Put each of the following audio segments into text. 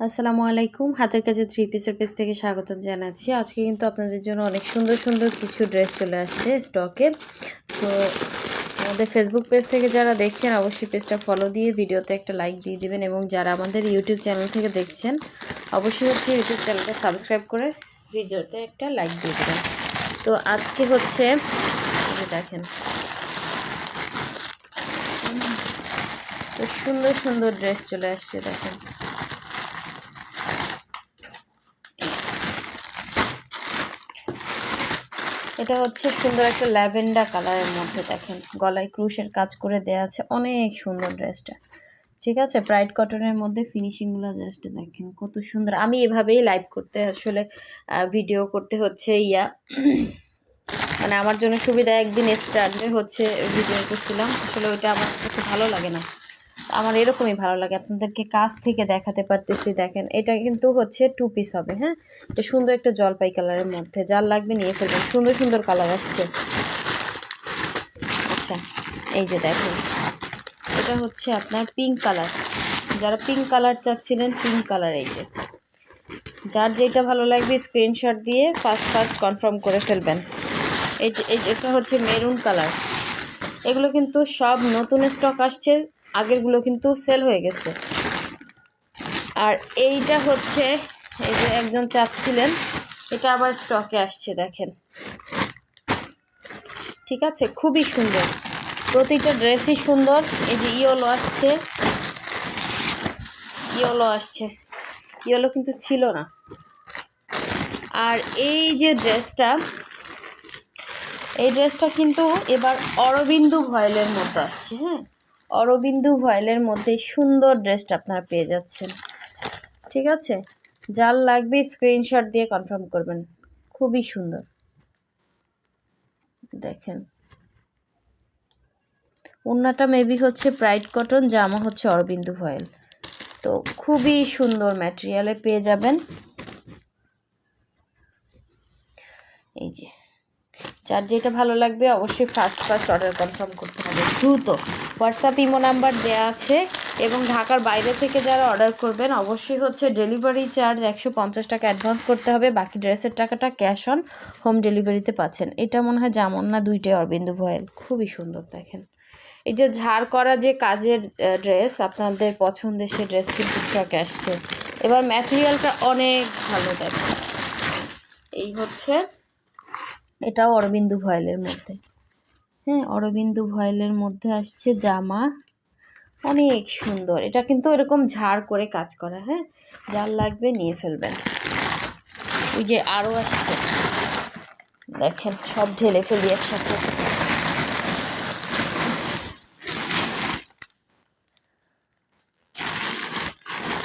আসসালামু আলাইকুম। হাতের কাছে থ্রি পিসের পেজ থেকে স্বাগতম জানাচ্ছি। আজকে কিন্তু আপনাদের জন্য অনেক সুন্দর সুন্দর কিছু ড্রেস চলে আসছে স্টকে। তো আমাদের ফেসবুক পেজ থেকে যারা দেখছেন অবশ্যই পেজটা ফলো দিয়ে ভিডিওতে একটা লাইক দিয়ে দিবেন, এবং যারা আমাদের ইউটিউব চ্যানেল থেকে দেখছেন অবশ্যই ইউটিউব চ্যানেলটা সাবস্ক্রাইব করে ভিডিওতে একটা লাইক দিয়ে দেবেন। তো আজকে দেখেন তো সুন্দর সুন্দর ড্রেস চলে আসছে। দেখেন এটা হচ্ছে সুন্দর একটা ল্যাভেন্ডার কালারের মধ্যে। দেখেন গলায় ক্রুশের কাজ করে দেয়া আছে, অনেক সুন্দর ড্রেসটা। ঠিক আছে, ব্রাইট কটনের মধ্যে ফিনিশিংগুলো জাস্ট দেখেন কত সুন্দর। আমি এভাবেই লাইভ করতে আসলে ভিডিও করতে হচ্ছে মানে আমার জন্য সুবিধা। একদিন স্টার্টে হচ্ছে ভিডিও করছিলাম, আসলে ওইটা আমার কাছে ভালো লাগে না, আমার এরকমই ভালো লাগে আপনাদেরকে কাছ থেকে দেখাতে পারতেছি। দেখেন এটা কিন্তু হচ্ছে 2 পিস হবে। হ্যাঁ, এটা সুন্দর একটা জলপাই কালারের মধ্যে, যার লাগবে নিয়ে ফেলবেন। সুন্দর সুন্দর কালার আসছে। আচ্ছা, এই যে দেখেন এটা হচ্ছে আপনার পিঙ্ক কালার। যারা পিঙ্ক কালার চাচ্ছিলেন, পিঙ্ক কালার, এই যে যার যেটা ভালো লাগবে স্ক্রিনশট দিয়ে ফার্স্ট কনফার্ম করে ফেলবেন। এটা হচ্ছে মেরুন কালার। এগুলো কিন্তু সব নতুন স্টক আসছে, আগেরগুলো কিন্তু সেল হয়ে গেছে। আর এইটা হচ্ছে, এই যে একজন চাচ্ছিলেন, এটা আবার স্টকে আসছে। দেখেন ঠিক আছে, খুবই সুন্দর, প্রতিটা ড্রেসই সুন্দর। এই যে ইয়েলো আসছে, ইয়েলো কিন্তু ছিল না। আর এই যে এই ড্রেসটা কিন্তু এবার অরবিন্দু ভয়েলের মধ্যে আসছে। হ্যাঁ, অরবিন্দু ভয়েলের মধ্যে সুন্দর ড্রেসটা আপনারা পেয়ে যাচ্ছেন। ঠিক আছে, যার লাগবে স্ক্রিনশট দিয়ে কনফার্ম করবেন। খুবই সুন্দর। দেখেন ওড়নাটা মেবি হচ্ছে ব্রাইট কটন, জামা হচ্ছে অরবিন্দু ভয়েল। তো খুবই সুন্দর ম্যাটেরিয়ালে পেয়ে যাবেন। এই যে যার যেটা ভালো লাগবে অবশ্যই ফার্স্ট অর্ডার কনফার্ম করতে হবে দ্রুত। হোয়াটসঅ্যাপ ইমো নাম্বার দেওয়া আছে, এবং ঢাকার বাইরে থেকে যারা অর্ডার করবেন অবশ্যই হচ্ছে ডেলিভারি চার্জ 150 টাকা অ্যাডভান্স করতে হবে, বাকি ড্রেসের টাকাটা ক্যাশ অন হোম ডেলিভারিতে পাচ্ছেন। এটা মনে হয় যেমন না, দুইটাই অরবিন্দু ভয়েল, খুবই সুন্দর। দেখেন এই যে ঝাড় করা যে কাজের ড্রেস, আপনাদের পছন্দের সে ড্রেস কিন্তু স্টকে আসছে। এবার ম্যাটেরিয়ালটা অনেক ভালো। দেখেন এই হচ্ছে, এটাও অরবিন্দু ভয়েলের মধ্যে। হ্যাঁ, অরবিন্দু ভয়েলের মধ্যে আসছে জামা, অনেক সুন্দর। এটা কিন্তু এরকম ঝাড় করে কাজ করা। হ্যাঁ, যার লাগবে নিয়ে ফেলবেন। ওই যে আরও আসছে, দেখেন সব ঢেলে ফেলি একসাথে।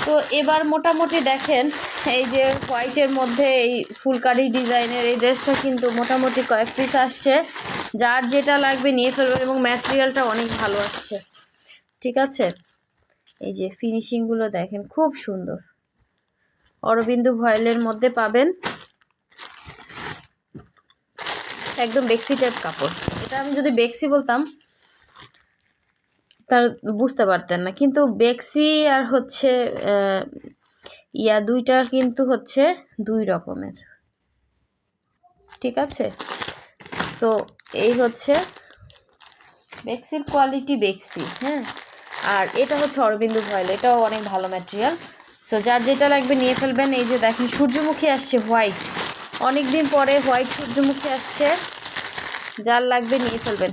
তো এবার মোটামুটি দেখেন এই যে হোয়াইটের মধ্যে এই ফুলকারি ডিজাইনের এই ড্রেসটা কিন্তু মোটামুটি কয়েক পিস আসছে। যার যেটা লাগবে নিয়ে ফেলবেন, এবং ম্যাটেরিয়ালটা অনেক ভালো আসছে। ঠিক আছে, এই যে ফিনিশিংগুলো দেখেন খুব সুন্দর। অরবিন্দু ভয়েলের মধ্যে পাবেন, একদম বেক্সি টাইপ কাপড়। এটা আমি যদি বেক্সি বলতাম তার বুঝতে পারতেন না, কিন্তু বেক্সি আর হচ্ছে দুইটা কিন্তু হচ্ছে দুই রকমের। ঠিক আছে, সো এই হচ্ছে বেক্সির কোয়ালিটি, বেক্সি। হ্যাঁ, আর এটা হচ্ছে অরবিন্দু ভয়েল, এটাও অনেক ভালো ম্যাটেরিয়াল। সো যার যেটা লাগবে নিয়ে ফেলবেন। এই যে দেখেন সূর্যমুখী আসছে হোয়াইট, অনেক দিন পরে হোয়াইট সূর্যমুখী আসছে, যার লাগবে নিয়ে ফেলবেন।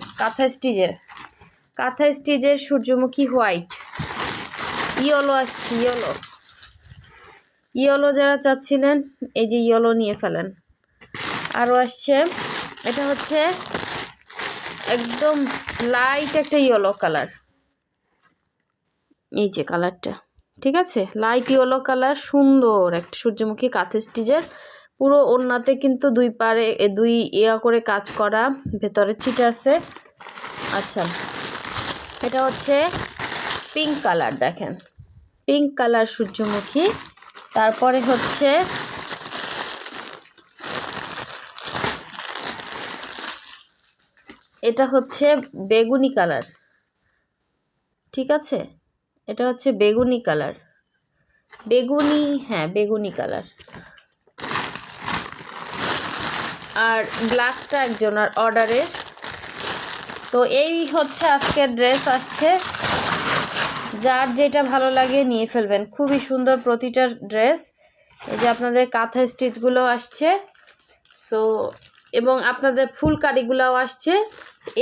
কাঁথা স্টিচের সূর্যমুখী হোয়াইট। ইয়েলো আসছে, ইয়েলো যারা চাচ্ছিলেন এই যে ইয়েলো নিয়ে ফেলেন। আরও আসছে, এটা হচ্ছে একদম লাইট একটা ইয়েলো কালার। এই যে কালারটা, ঠিক আছে, লাইট ইয়েলো কালার, সুন্দর একটা সূর্যমুখী কাঁথা স্টিচের। পুরো ওড়নাতে কিন্তু দুই পারে দুই করে কাজ করা, ভেতরে ছিটা আছে। আচ্ছা, এটা হচ্ছে পিঙ্ক কালার। দেখেন পিঙ্ক কালার সূর্যমুখী। তারপরে হচ্ছে এটা হচ্ছে বেগুনি কালার। ঠিক আছে, এটা হচ্ছে বেগুনি কালার। বেগুনি, হ্যাঁ বেগুনি কালার। আর ব্ল্যাকটা একজনের অর্ডারের। তো এই হচ্ছে আজকের ড্রেস আসছে, যার যেটা ভালো লাগে নিয়ে ফেলবেন। খুবই সুন্দর প্রতিটা ড্রেস। এই যে আপনাদের কাঁথা স্টিচগুলো আসছে, সো এবং আপনাদের ফুলকারিগুলোও আসছে।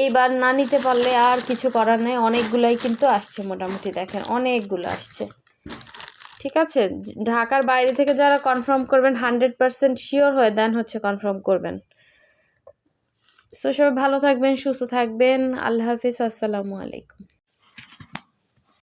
এইবার না নিতে পারলে আর কিছু করার নেই, অনেকগুলাই কিন্তু আসছে, মোটামুটি দেখেন অনেকগুলো আসছে। ঠিক আছে, ঢাকার বাইরে থেকে যারা কনফার্ম করবেন 100% শিওর হয়ে দেন হচ্ছে কনফার্ম করবেন। সো সবাই ভালো থাকবেন, সুস্থ থাকবেন। আল্লাহ হাফিজ, আসসালামু আলাইকুম।